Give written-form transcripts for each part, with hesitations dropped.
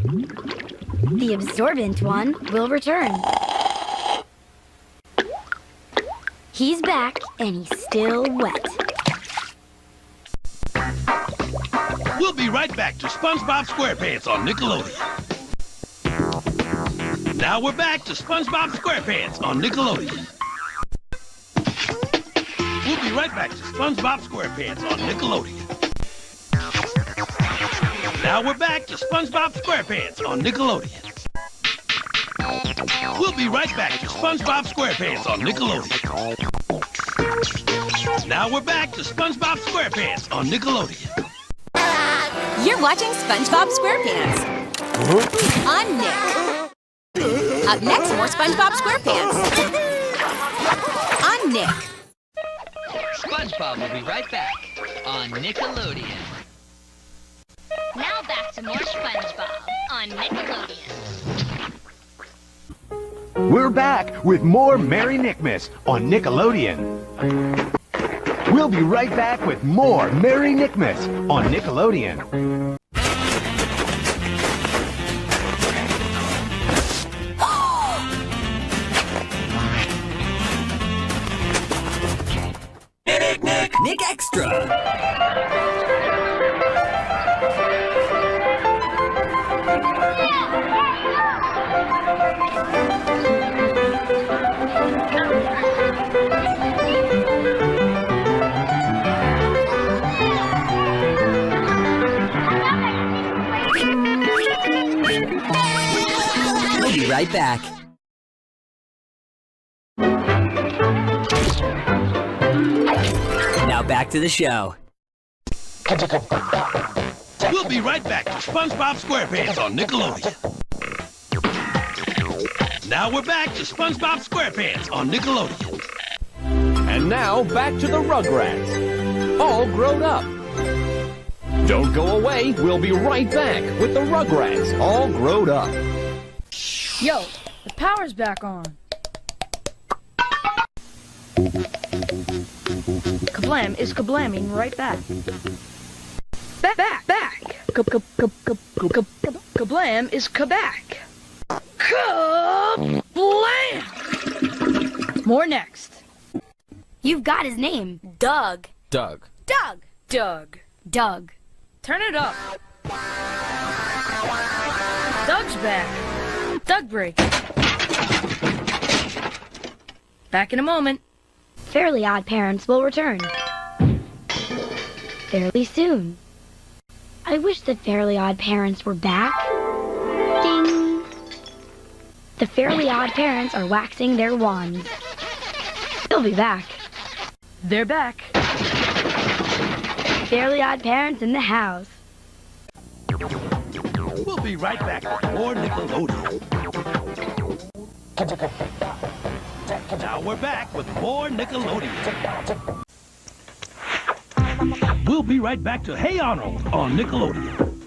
The absorbent one will return. He's back, and he's still wet. We'll be right back to SpongeBob SquarePants on Nickelodeon. Now we're back to SpongeBob SquarePants on Nickelodeon. We'll be right back to SpongeBob SquarePants on Nickelodeon. Now we're back to SpongeBob SquarePants on Nickelodeon. We'll be right back to SpongeBob SquarePants on Nickelodeon. Now we're back to SpongeBob SquarePants on Nickelodeon. You're watching SpongeBob SquarePants on Nick. Up next, more SpongeBob SquarePants on Nick. SpongeBob will be right back on Nickelodeon. Now back to more SpongeBob on Nickelodeon. We're back with more Merry Nickmas on Nickelodeon. We'll be right back with more Merry Nickmas on Nickelodeon. Nick Extra! We'll be right back. Now back to the show. We'll be right back to SpongeBob SquarePants on Nickelodeon. Now we're back to SpongeBob SquarePants on Nickelodeon. And now back to the Rugrats, all grown up. Don't go away, we'll be right back with the Rugrats, all grown up. Yo, the power's back on. Kablam is kablamming right back. Back. Kablam is kaback. Kablam! More next. You've got his name. Doug. Doug. Doug. Doug. Doug. Turn it up. Doug's back. Doug break. Back in a moment. Fairly Odd Parents will return. Fairly soon. I wish that Fairly Odd Parents were back. Ding! The Fairly Odd Parents are waxing their wands. They'll be back. They're back. Fairly Odd Parents in the house. We'll be right back with more Nickelodeon. Now we're back with more Nickelodeon. We'll be right back to Hey Arnold on Nickelodeon.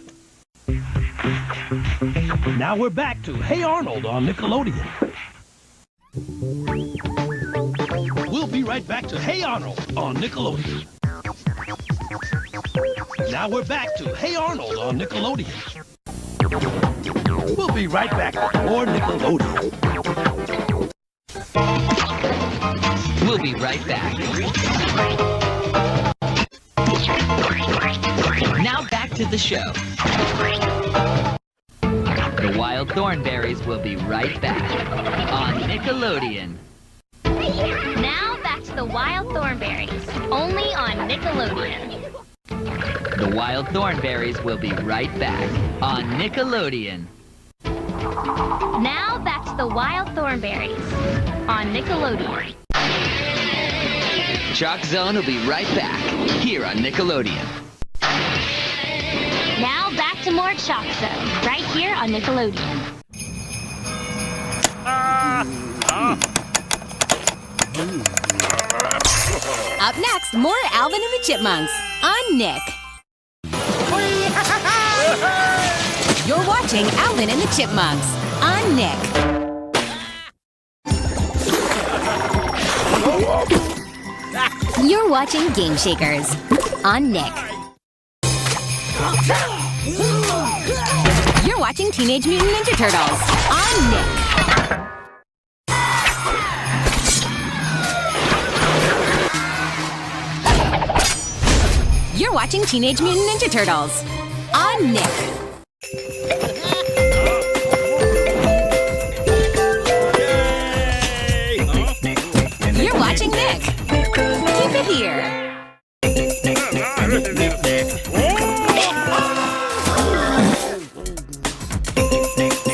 Now we're back to Hey Arnold on Nickelodeon. We'll be right back to Hey Arnold on Nickelodeon. Now we're back to Hey Arnold on Nickelodeon. We'll be right back with more Nickelodeon. We'll be right back. Now back to the show. The Wild Thornberrys will be right back on Nickelodeon. Now back to the Wild Thornberrys, only on Nickelodeon. The Wild Thornberrys will be right back on Nickelodeon. Now back to the Wild Thornberrys on Nickelodeon. Chalk Zone will be right back here on Nickelodeon. Now back to more Chalk Zone, right here on Nickelodeon. Up next, more Alvin and the Chipmunks on Nick. You're watching Alvin and the Chipmunks on Nick. You're watching Game Shakers on Nick. You're watching Teenage Mutant Ninja Turtles on Nick. You're watching Teenage Mutant Ninja Turtles on Nick. You're watching Nick. Keep it here.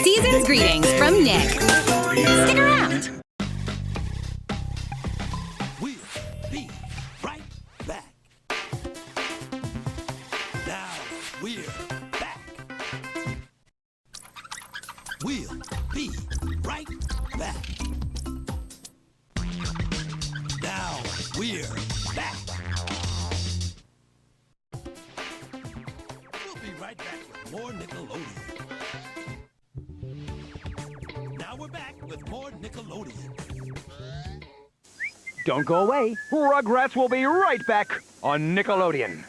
Season's greetings from Nick. Stick around. We'll be right back. Now we're back. We'll be right back. Now we're back. We'll be right back with more Nickelodeon. Now we're back with more Nickelodeon. Don't go away. Rugrats will be right back on Nickelodeon.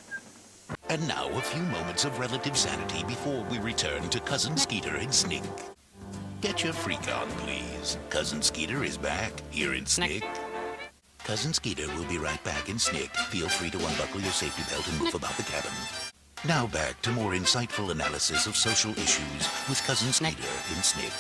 And now a few moments of relative sanity before we return to Cousin Skeeter and Snick. Get your freak on, please. Cousin Skeeter is back here in Snick. Cousin Skeeter will be right back in Snick. Feel free to unbuckle your safety belt and move about the cabin. Now back to more insightful analysis of social issues with Cousin Skeeter in Snick.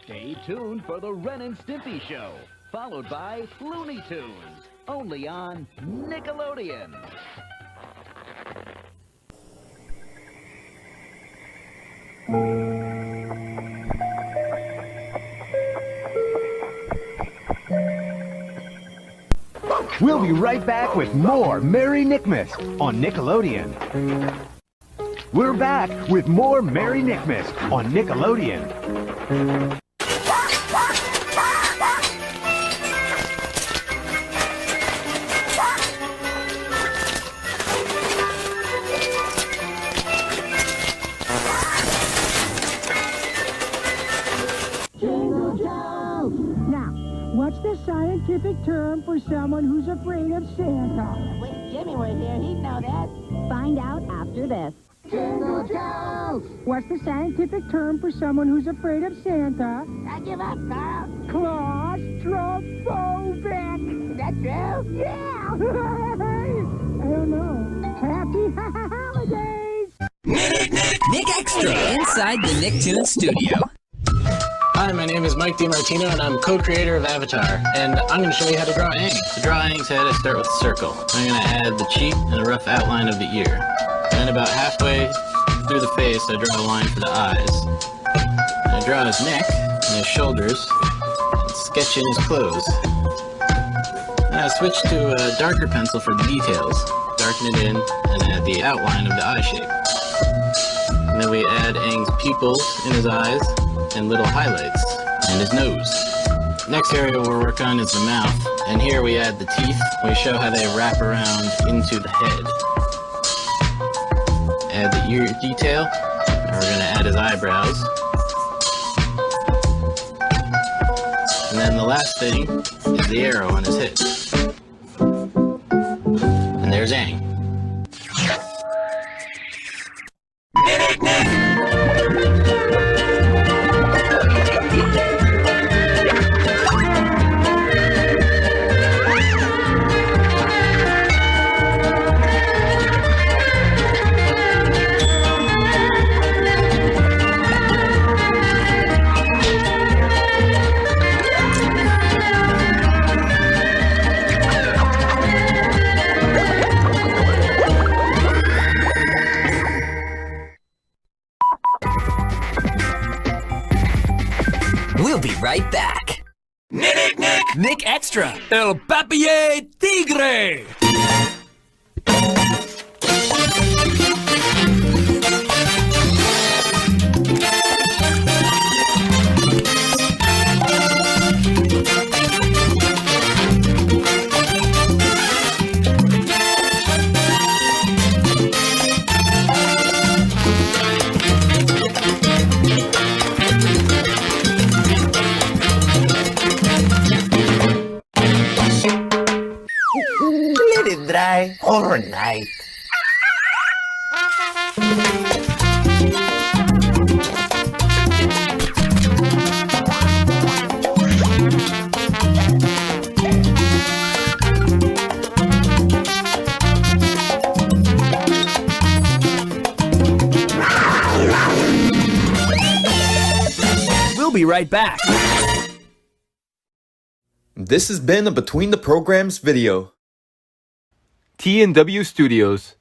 Stay tuned for the Ren and Stimpy Show, followed by Looney Tunes, only on Nickelodeon. We'll be right back with more Merry Nickmas on Nickelodeon. We're back with more Merry Nickmas on Nickelodeon. What's the scientific term for someone who's afraid of Santa? If Jimmy were here, he'd know that. Find out after this. Jingle Joe! What's the scientific term for someone who's afraid of Santa? I give up, Carl. Claustrophobic! Is that true? Yeah! I don't know. Happy holidays! Nick Extra inside the Nicktoons studio. Hi, my name is Mike DiMartino, and I'm co-creator of Avatar, and I'm going to show you how to draw Aang. To draw Aang's head, I start with a circle. I'm going to add the cheek and a rough outline of the ear. Then about halfway through the face, I draw a line for the eyes. I draw his neck and his shoulders, and sketch in his clothes. Then I switch to a darker pencil for the details, darken it in, and add the outline of the eye shape. And then we add Aang's pupils in his eyes, and little highlights, and his nose. Next area we'll work on is the mouth, and here we add the teeth. We show how they wrap around into the head. Add the ear detail, and we're going to add his eyebrows. And then the last thing is the arrow on his head. And there's Aang. right back. Nick Extra, El Papier Tigre. Let it dry overnight. We'll be right back. This has been a Between the Programs video. T&W Studios.